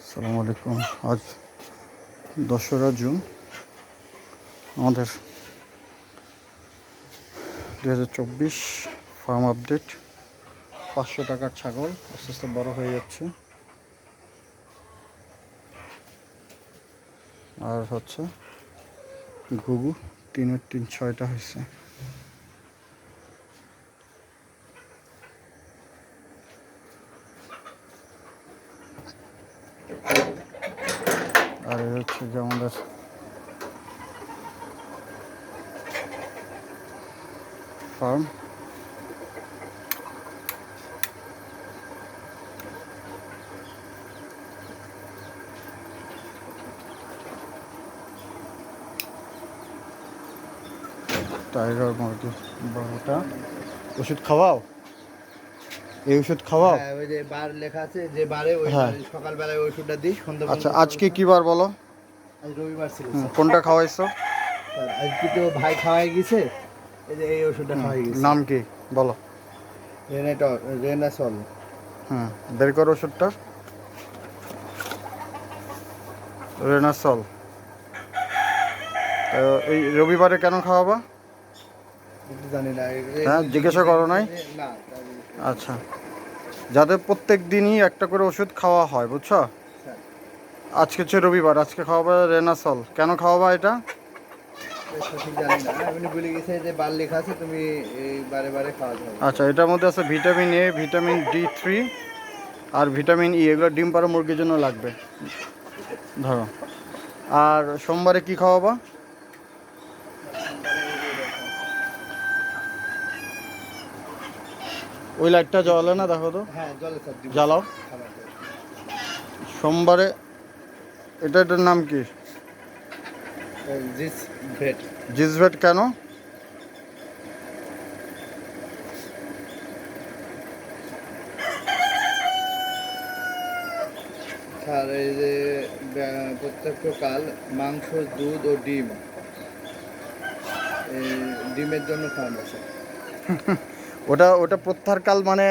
আসসালামু আলাইকুম। আজ 2রা জুন। আমাদের 2024 ফার্ম আপডেট। 500 টাকার ছাগল আস্তে আস্তে বড় হয়ে যাচ্ছে। আর হচ্ছে ঘুঘু 3-এর 3 6টা হয়েছে। আর এই হচ্ছে যে আমাদের ফার্ম। টাইগার মুরগি 12টা। ওষুধ খাওয়াও, এই ওষুধ খাওয়াও। হ্যাঁ, ওই যে বার লেখা আছে, যে বারে ওই হ্যাঁ। সকালবেলায় ওষুধটা দিই, সন্ধ্যা আচ্ছা, পর্যন্ত। আজকে কি বার বলো? আজ রবিবার ছিল স্যার। কোনটা খাওয়াইছো? স্যার, আজকে তো ভাই খাওয়াই গেছে, এই যে এই ওষুধটা খাওয়াই গেছে। নাম কি বলো? রেনাসল। বের করো ওষুধটা। রেনাসল। এই রবিবারে কেন খাওয়াবা? জানি না। হ্যাঁ, জিজ্ঞাসা করো নাই? না। আচ্ছা, যাদের প্রত্যেক দিনই একটা করে ওষুধ খাওয়া হয়, বুঝছো? স্যার, আজকে হচ্ছে রবিবার, আজকে খাওয়াবা রেনাসল। কেন খাওয়াবা এটা? সঠিক জানি না, এমনি বলে গেছে যে বার লেখা আছে, তুমি এই বারে বারে খাওয়াতে হবে। আচ্ছা, এটার মধ্যে আছে ভিটামিন এ, ভিটামিন D3 আর ভিটামিন ই। এগুলো ডিম পাড়া মুরগির জন্য লাগবে, ধরো। আর সোমবারে কি খাওয়াবা? ওই লাইটটা জ্বলে না, দেখো তো। হ্যাঁ, জলে স্যার দিব। জ্বালাও। খাবার দেব। সোমবারে এটার নাম কি? জিস ভেট। জিসভেট। কেন? স্যার, এই যে প্রত্যক্ষকাল মাংস, দুধ ও ডিম, এই ডিমের জন্য খাওয়ানো স্যার। ওটা ওটা প্রত্যাহারকাল মানে?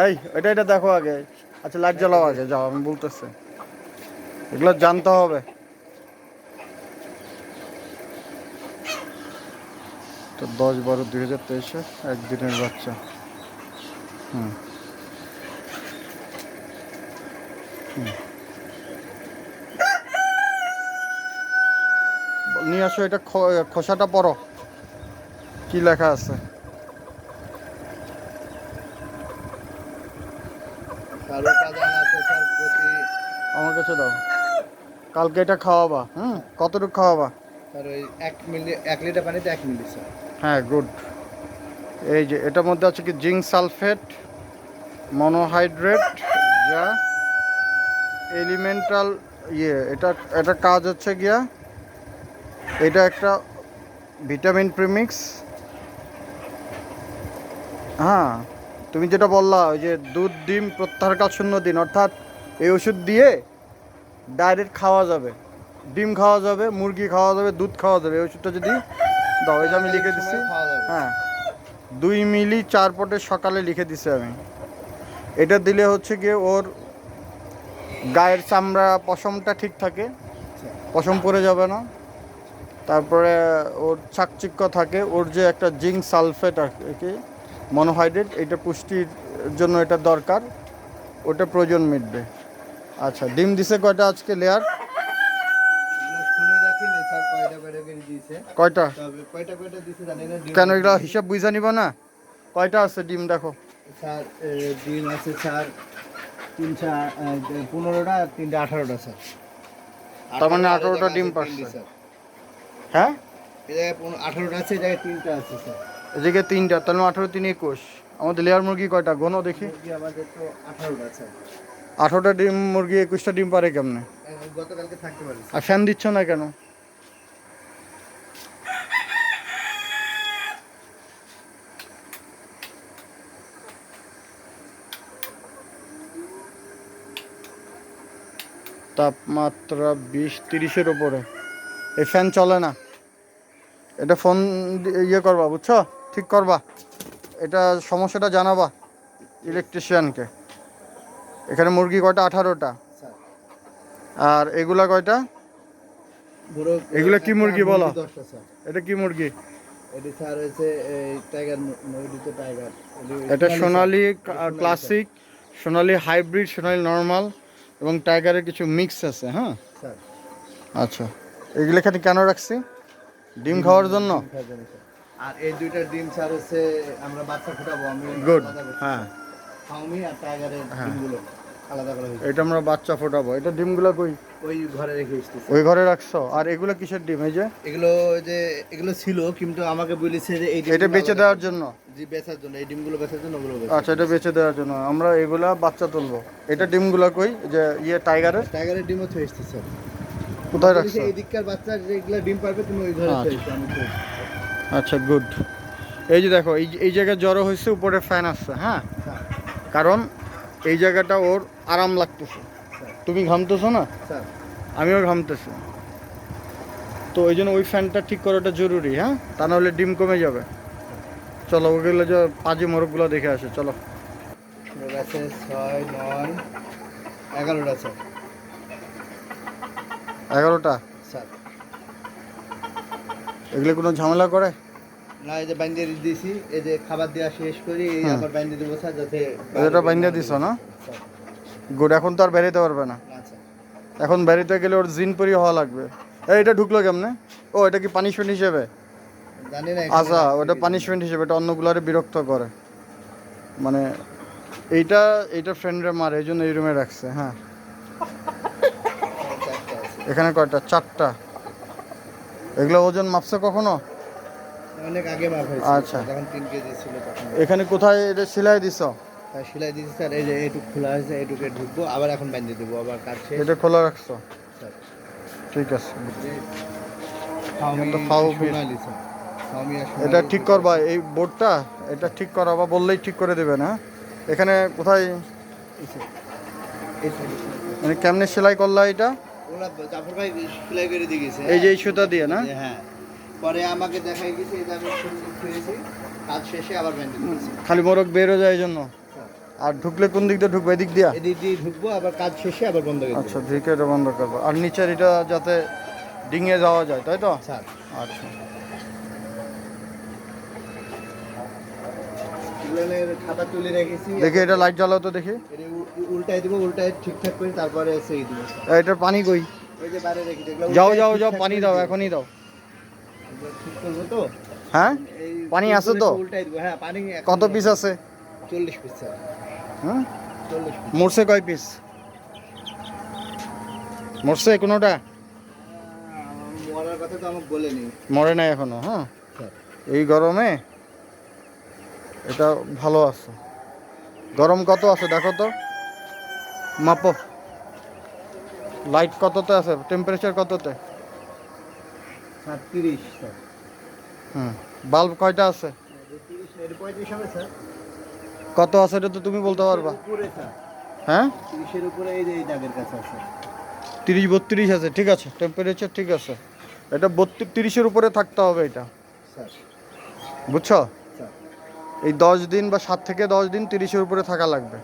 এই এটা দেখো আগে। আচ্ছা, লাইট জ্বালাও আগে, যাও, আমি বলতেছি। এগুলো জানতে হবে। তো 10-12-2023 একদিনের বাচ্চা। হুম হুম নিয়ে আসো। এটা খোসাটা পড়ো, কি লেখা আছে? স্যার, উপাদান আছে স্যার আমার কাছে দাও। কালকে এটা খাওয়াবা। কতটুকু খাওয়াবা? স্যার ওই 1 লিটার পানিতে 1 মিলি স্যার। হ্যাঁ, গুড। এই যে এটার মধ্যে আছে কি, জিঙ্ক সালফেট, মনোহাইড্রেট, যা এলিমেন্টাল এটা এটা কাজ হচ্ছে গিয়া, এটা একটা ভিটামিন প্রিমিক্স। হ্যাঁ, তুমি যেটা বললা, ওই যে দুধ ডিম প্রত্যাহারকাল 0 দিন, অর্থাৎ এই ওষুধ দিয়ে ডাইরেক্ট খাওয়া যাবে, ডিম খাওয়া যাবে, মুরগি খাওয়া যাবে, দুধ খাওয়া যাবে। এই ওষুধটা যদি দাও, এই যে আমি লিখে দিচ্ছি। হ্যাঁ, 2 মিলি 4 পটে সকালে লিখে দিছি আমি। এটা দিলে হচ্ছে গিয়ে ওর গায়ের চামড়া, পশমটা ঠিক থাকে, পশম পড়ে যাবে না। তারপরে ওর চাকচিক্য থাকে। ওর যে একটা জিঙ্ক সালফেট আর কি, মনোহাইড্রেট, এটা পুষ্টির জন্য এটা দরকার, ওটা প্রয়োজন মিটবে। আচ্ছা, ডিম দিছে কয়টা আজকে লেয়ার? শুনে রাখিনি স্যার, কয়টা করে দিয়েছে। কয়টা? তবে কয়টা দিয়েছে জানি না। কেন, এগুলো হিসাব বুঝা নিব না? কয়টা আছে ডিম দেখো। স্যার, ডিম আছে স্যার 15টা, 3টে 18টা স্যার। তার মানে 18টা ডিম পারছে। হ্যাঁ, এই জায়গায় 18টা আছে, এই জায়গায় 3টা আছে স্যার। এদিকে 3টা, তাহলে 18-3-21। আমাদের লেয়ার মুরগি কয়টা গোনো দেখি। মুরগি আমাদের তো 18টা স্যার। 18টা ডিম মুরগি 21টা ডিম পারে কেমনে? গতকালকে থাকতে পারে আর ফ্যান দিচ্ছ না কেন? তাপমাত্রা 20-30-এর উপরে। এই ফ্যান চলে না। এটা ফোন ইয়ে করবা, বুঝছো, ঠিক করবা। এটা সমস্যাটা জানাবা ইলেকট্রিশিয়ানকে। এখানে মুরগি কয়টা? 18টা। স্যার। আর এগুলা কয়টা? পুরো এগুলা কি মুরগি বলো? 10টা স্যার। এটা কি মুরগি? এটি স্যার হচ্ছে এই টাইগার মুরগি তো টাইগার। এটা সোনালি ক্লাসিক, সোনালি হাইব্রিড, সোনালি নর্মাল এবং টাইগারের কিছু মিক্স আছে। হ্যাঁ স্যার। আচ্ছা, এগুলো এখানে কেন রাখছি? ডিম খাওয়ার জন্য। ডিম খাওয়ার জন্য, স্যার। আর এই দুইটার ডিম স্যার হচ্ছে আমরা বাচ্চা ফুটাবো, আমি গুড। আলাদা করছি, হ্যাঁ ফাউমি আর টাইগারের হ্যাঁ। ডিমগুলো আলাদা করা হয়েছে। এটা আমরা বাচ্চা ফোটাবো। এটা ডিমগুলো কই? ওই ঘরে রেখে এসেছি স্যার। ওই ঘরে রাখছো? আর এগুলো কিসের ডিম? এই যে এগুলো যে এগুলো ছিল, কিন্তু আমাকে বলেছে যে এই এটা ডিমগুলো বেচে আলাদা দেওয়ার করতে। জন্য। জি, বেচার জন্য, এই ডিমগুলো বেচার জন্য ওগুলো বেচা। আচ্ছা, এটা বেচে দেওয়ার জন্য। আমরা এগুলা বাচ্চা তুলবো। এটা ডিমগুলো কই? যে ইয়ে টাইগারের টাইগারের ডিমও থয়ে এসেছি স্যার। কোথায় বলেছে রাখছো? এই দিককার বাচ্চা যেগুলো ডিম পারবে তুমি ওই ঘরে থয়ে এসেছি, আমি থয়ে এসেছি। আচ্ছা গুড। এই যে দেখো, এই জায়গায় জড়ো হয়েছে, উপরে ফ্যান আসছে। হ্যাঁ, স্যার, কারণ এই জায়গাটা ওর আরাম লাগতেছে। স্যার, তুমি ঘামতেছো না, স্যার। আমিও ঘামতেছি, তো ওই জন্য ওই ফ্যানটা ঠিক করাটা জরুরি। হ্যাঁ, তা নাহলে ডিম কমে যাবে। চলো ওগুলো যে পাজি মোরগগুলো দেখে আসে, চলো। মোট আছে 6, 9, 11টা স্যার। 11টা। স্যার, এগুলো কোনো ঝামেলা করে? না, এই যে বাইন্ডে দিয়েছি, এই যে খাবার দেওয়া শেষ করি, এই হুম। আবার বাইন্ডে দেবো স্যার, যাতে এটা বাইন্দা দিছো না? স্যার। গুড। এখন তো আর বেরোতে পারবে না। না স্যার। এখন বেরোতে গেলে ওর জিনপুরি হওয়া লাগবে। এই এটা ঢুকলো কেমনে? ও, এটা কি পানিশমেন্ট হিসেবে? জানি না। আচ্ছা, ওটা পানিশমেন্ট হিসেবে, এটা অন্যগুলারে বিরক্ত করে। মানে এইটা ফ্রেন্ডরে মারে, এই জন্য এই রুমে রাখছে। হ্যাঁ, এখানে কয়টা? 4টা। এগুলো ওজন মাপছে কখনো? অনেক আগে মাপ হয়েছে। আচ্ছা। যখন 3 কেজি ছিল তখন। এখানে কোথায় এটা সেলাই দিছো? তাই সেলাই দিয়েছি স্যার, এই যে এইটুক খোলা হয়েছে, এইটুকে ঢুকবো, আবার এখন বাইন্ডে দেবো, আবার কাজ শেষ। এটা খোলা রাখছো? স্যার, ঠিক আছে। ফাউমি তো ফাউমি। সোনালি স্যার। ফাউমি আর সোনালি। এটা ঠিক করবা, এই বোর্ডটা এটা ঠিক করাবা, বললেই ঠিক করে দেবে না? এখানে কোথায় এই স্যার, এই সাইডে স্যার। মানে কেমনে সেলাই করলা এটা? ওরা জাফর ভাই সেলাই করে দিয়ে গেছে। এই যে এই সুতা দিয়ে না? হ্যাঁ, পরে আমাকে দেখাই গেছে, এই যে আমি সুন্দর করেছি, কাজ শেষে আবার বাইন্ডে দিয়েছি। খালি মোরগ বের হয়ে যায় এই জন্য। আর ঢুকলে কোন দিক দিয়ে ঢুকবে? এদিক দিয়া? এদিক দিয়ে ঢুকবো, আবার কাজ শেষে আবার বন্ধ করে আচ্ছা, দেবো। ঢুকে এটা বন্ধ করবো। আর নিচের এটা যাতে ডিঙে যাওয়া যায়, তাই তো? স্যার, আচ্ছা। এগুলোর খাতা তুলে রেখেছি। দেখি এটা লাইট জ্বালাও তো দেখি। এটা উল্টায় দিব, উল্টায় ঠিকঠাক করে তারপরে সেই দিব স্যার। এটার পানি কই? ওই যে বাইরে রেখে এগুলো যাও উল্টায় যাও যাও, ঠিকঠাক পানি করে দাও, দিব। এখনই দাও। এগুলো ঠিক করবো তো। হ্যাঁ, এই পানি আছে কুরকুরে তো? উল্টায় দিব। হ্যাঁ, পানি এখন কত দেবো। পিস আছে? 40 পিস স্যার। হ্যাঁ, 40 পিস। মরছে কয় পিস? মরছে কোনোটা? মরার কথা তো আমাকে বলেনি মরে নাই এখনো। হ্যাঁ, স্যার। এই গরমে এটা ভালো আছে। গরম কত আছে দেখো তো, মাপো। লাইট কততে আছে? টেম্পারেচার কততে? 30 স্যার। হুম, বাল্ব কয়টা আছে? 35 হবে স্যার। কত আছে এটা তো তুমি বলতে পারবা? উপরে স্যার, হ্যাঁ, 30-এর উপরে এই যে এই দাগের কাছে আছে 30 32 আছে, ঠিক আছে, টেম্পারেচার ঠিক আছে। এটা 30-এর উপরে থাকতে হবে এটা, স্যার। বুঝছো? স্যার, এই 10 দিন বা 7 থেকে 10 দিন 30-এর উপরে থাকা লাগবে।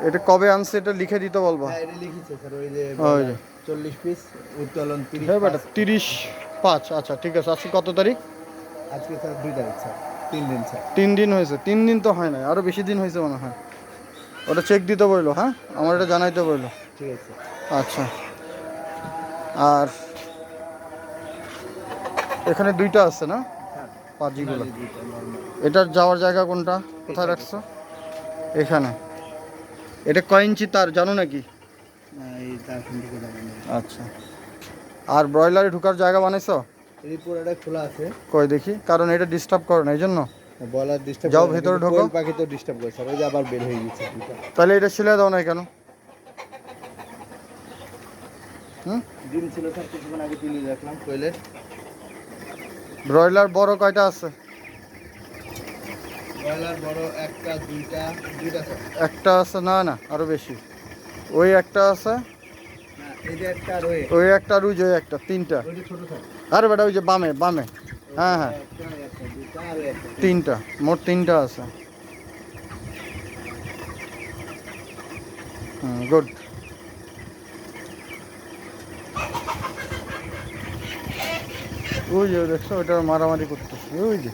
এটা কবে আনছে এটা লিখে দিতে বলবা। হ্যাঁ, এটা লিখেছে স্যার, ওই যে ওই যে। 40 পিস, উত্তোলন 30। হ্যাঁ বেটা, 35। আচ্ছা ঠিক আছে। আজকে কত তারিখ? আজকে স্যার 2 তারিখ স্যার, 3 দিন স্যার। 3 দিন হয়েছে। 3 দিন তো হয় না, আরো বেশি দিন হয়েছে মনে হয়। ওটা চেক দিতে বললো। হ্যাঁ, আমার এটা জানাইতে বললো। ঠিক আছে। আচ্ছা, আর এখানে 2টা আছে না স্যার, পাজিগুলো? সোনালি দুইটা normal। এটার যাওয়ার জায়গা কোনটা? কোথায় রাখছো? এখানে। এটা কয় ইঞ্চি তার জানো নাকি? না, এই তার থেকে জানি না। আচ্ছা, আর ব্রয়লারে ঢোকার জায়গা বানাইছো? এই পুরোটা খোলা আছে। কই দেখি, কারণ এটা ডিস্টার্ব করে না এই জন্য। বলার ডিস্টার্ব যাও ভেতরে ঢোকো। কোয়েল পাখি তো ডিস্টার্ব করে স্যার, ওই যে আবার বের হয়ে গেছে দুটো। তাহলে এটা সিলাই দাও না কেন? হুম, ডিম ছিল স্যার, কিছুক্ষণ আগে তুলে রাখলাম কোয়েলের। ব্রয়লার বড় কয়টা আছে? ব্রয়লার বড় একটা, দুইটা স্যার। একটা আছে? না না, আরো বেশি। ওই একটা আছে, না, এই যে একটা আর ওই ওই একটা, আর ওই যে একটা, 3টা। ওইটা ছোট স্যার। আরে বেটা, ওই যে বামে বামে। হ্যাঁ হ্যাঁ, একটা, দুইটা আর ওই একটা। 3টা, মোট 3টা আছে। হুম, গুড। ওই যে দেখছো ওটা মারামারি করতেছে ওই যে।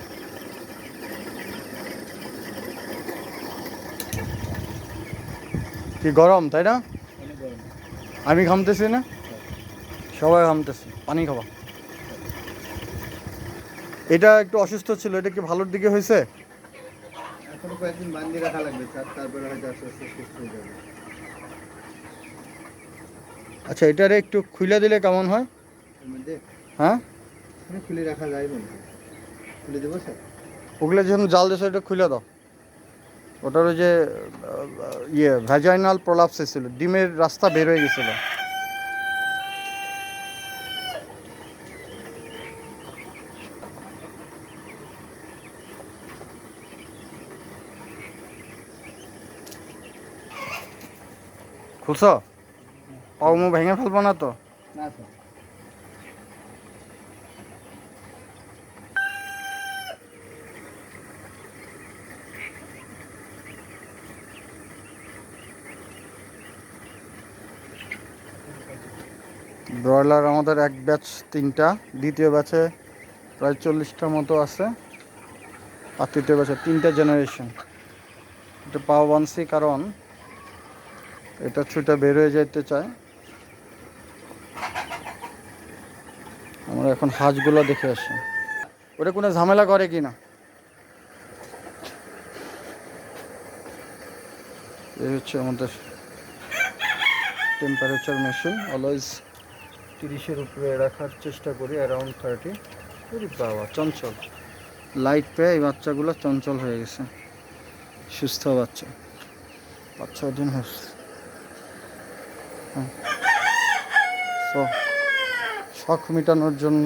কি গরম তাই না? অনেক গরম। আমি ঘামতেছি না, সবাই ঘামতেছে, পানি খাওয়া। এটা একটু অসুস্থ ছিল, এটা কি ভালোর দিকে হয়েছে? এখনো কয়েকদিন বান্দি রাখা লাগবে স্যার, তারপরে হয়তো আস্তে আস্তে সুস্থ হয়ে যাবে। আচ্ছা, এটারে একটু খুলে দিলে কেমন হয়? এর মধ্যে হ্যাঁ, খুলে রাখা যায় বলতে, খুলে দেবো স্যার? ওগুলো যখন জাল দিয়েছে এটা খুলে দাও। ওটার ওই যে ভ্যাজাইনাল প্রলাপস ছিল, ডিমের রাস্তা বের হয়ে গেছিল। খুলছ? পাও মু ভেঙে ফেলবো না তো? না স্যার। ব্রয়লার আমাদের এক ব্যাচ 3টা, দ্বিতীয় ব্যাচে প্রায় 40টা মতো আছে, আর তৃতীয় ব্যাচে 3টা জেনারেশন। এটা পাও বানছি কারণ এটা ছুটা বের হয়ে যেতে চায়। আমরা এখন হাঁসগুলো দেখে আসি, ওটা কোনো ঝামেলা করে কি না। এই হচ্ছে আমাদের টেম্পারেচার মেশিন, অলওয়েজ 30-এর উপরে রাখার চেষ্টা করি, অ্যারাউন্ড 30। ওরে বাবা, চঞ্চল লাইট পেয়ে এই বাচ্চাগুলো চঞ্চল হয়ে গেছে, সুস্থ বাচ্চা, 5-6 দিন হচ্ছে। তো শখ মেটানোর জন্য,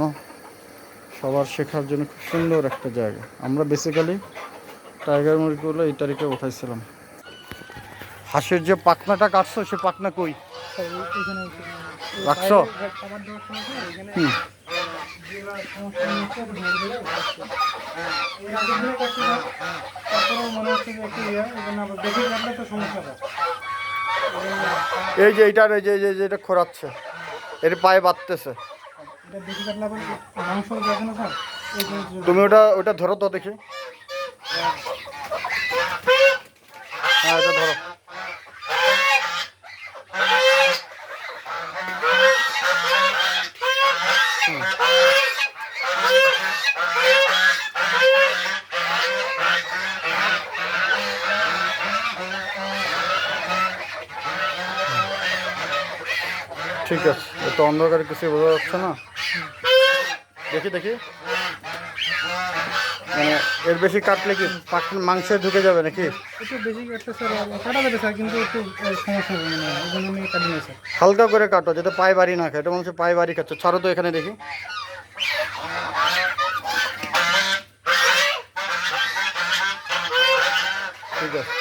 সবার শেখার জন্য খুব সুন্দর একটা জায়গা। আমরা বেসিক্যালি টাইগার মুরগিগুলো এই তারিখে উঠাইছিলাম। হাঁসের যে পাখনাটা কাটছো, সে পাখনা কই রাখছো? হুম, এই যে এইটার এই যে এটা খোরাচ্ছে, এর পায়ে বাঁধতেছে। তুমি ওটা ধরো তো দেখি। হ্যাঁ, এটা ধরো। ঠিক আছে, এত অন্ধকারে কিছু বোঝা যাচ্ছে না। দেখি দেখি, মানে এর বেশি কাটলে কি মাংসে ঢুকে যাবে নাকি? একটু বেশি কাটতে স্যার কাটা যাবে স্যার, কিন্তু একটু সমস্যা হবে, মানে ওই জন্য আমি কাটি না স্যার। হালকা করে কাটো, যাতে পায়ে বাড়ি না খায়। এটা মানুষের পায়ে বাড়ি খাচ্ছে। ছাড়ো তো এখানে দেখি। ঠিক আছে,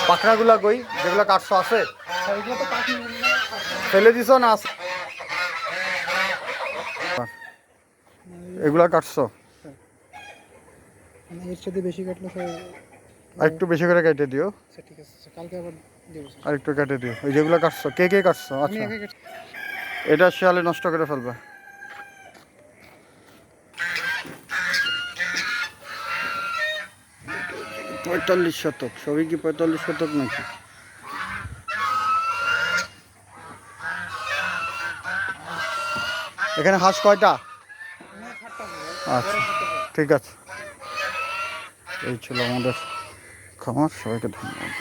পাখনাগুলা কই যেগুলো কাটছো আছে? স্যার এগুলো তো পাখি ফেলে দিছো না আছে? এগুলা কাটছো? মানে এর সাথে বেশি কাটলে স্যার। আর একটু বেশি করে কেটে দিও। স্যার ঠিক আছে স্যার, কালকে আবার দেবো স্যার। আর একটু কেটে দিও। ওই যেগুলো কাটছো, কে কে কাটছো? আমি আচ্ছা, একা কেটে। এটা শিয়ালে নষ্ট করে ফেলবে। 45 শতক, সবই কি 45 শতক নাকি? এখানে হাঁস কয়টা? আচ্ছা, ঠিক আছে। এই ছিল আমাদের খামার। সবাইকে ধন্যবাদ।